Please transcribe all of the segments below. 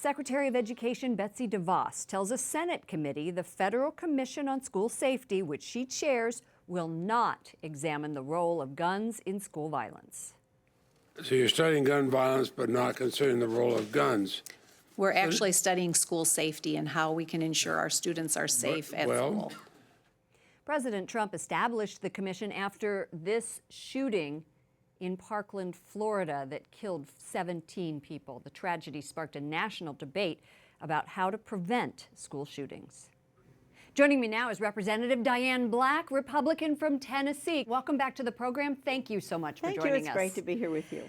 Secretary of Education Betsy DeVos tells a Senate committee the Federal Commission on School Safety, which she chairs, will not examine the role of guns in school violence. So you're studying gun violence but not considering the role of guns. We're actually studying school safety and how we can ensure our students are safe at school. President Trump established the commission after this shooting in Parkland, Florida, that killed 17 people. The tragedy sparked a national debate about how to prevent school shootings. Joining me now is Representative Diane Black, Republican from Tennessee. Welcome back to the program. Thank you so much for joining us. Thank you. It's great to be here with you.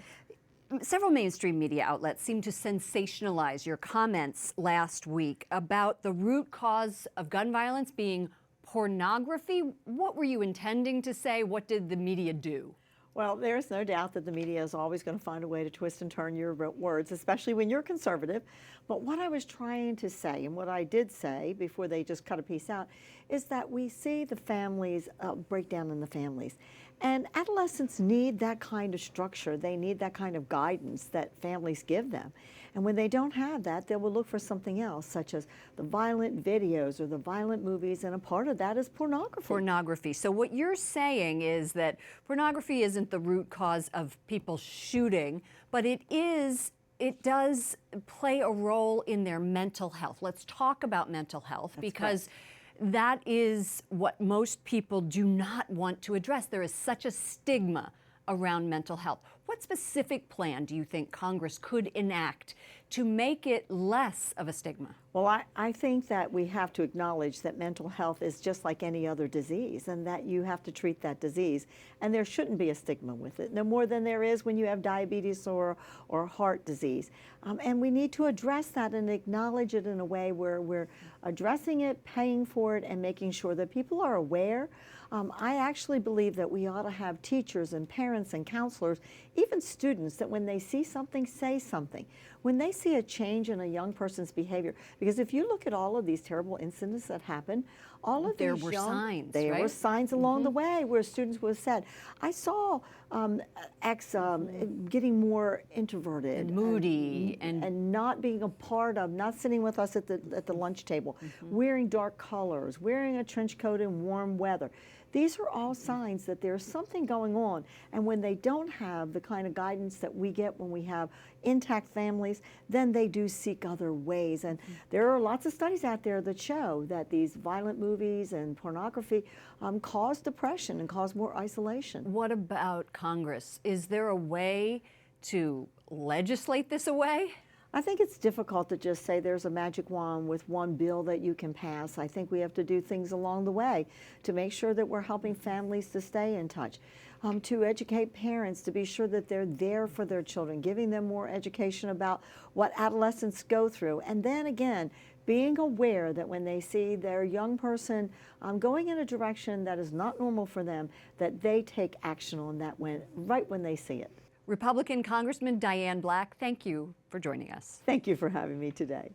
Several mainstream media outlets seem to sensationalize your comments last week about the root cause of gun violence being pornography. What were you intending to say? What did the media do? Well, there's no doubt that the media is always going to find a way to twist and turn your words, especially when you're conservative. But what I was trying to say, and what I did say before they just cut a piece out, is that we see the families, breakdown in the families. And adolescents need that kind of structure. They need that kind of guidance that families give them. And when they don't have that, they will look for something else, such as the violent videos or the violent movies, and a part of that is pornography. Pornography. So what you're saying is that pornography isn't the root cause of people shooting, but it does play a role in their mental health. Let's talk about mental health. That's because correct. That is what most people do not want to address. There is such a stigma around mental health. What specific plan do you think Congress could enact to make it less of a stigma? Well, I think that we have to acknowledge that mental health is just like any other disease, and that you have to treat that disease. And there shouldn't be a stigma with it, no more than there is when you have diabetes or heart disease. And we need to address that and acknowledge it in a way where we're addressing it, paying for it, and making sure that people are aware. I actually believe that we ought to have teachers and parents and counselors, even students, that when they see something, say something. When they see a change in a young person's behavior, because if you look at all of these terrible incidents that happen, all of there these were young, signs, there right? were signs along the way where students would have said, I saw X getting more introverted and moody and not being a part of, not sitting with us at the lunch table, wearing dark colors, wearing a trench coat in warm weather. These are all signs that there's something going on. And when they don't have the kind of guidance that we get when we have intact families, then they do seek other ways. And there are lots of studies out there that show that these violent movies and pornography cause depression and cause more isolation. What about Congress? Is there a way to legislate this away? I think it's difficult to just say there's a magic wand with one bill that you can pass. I think we have to do things along the way to make sure that we're helping families to stay in touch, to educate parents to be sure that they're there for their children, giving them more education about what adolescents go through. And then again, being aware that when they see their young person going in a direction that is not normal for them, that they take action on that right when they see it. Republican Congressman Diane Black, thank you for joining us. Thank you for having me today.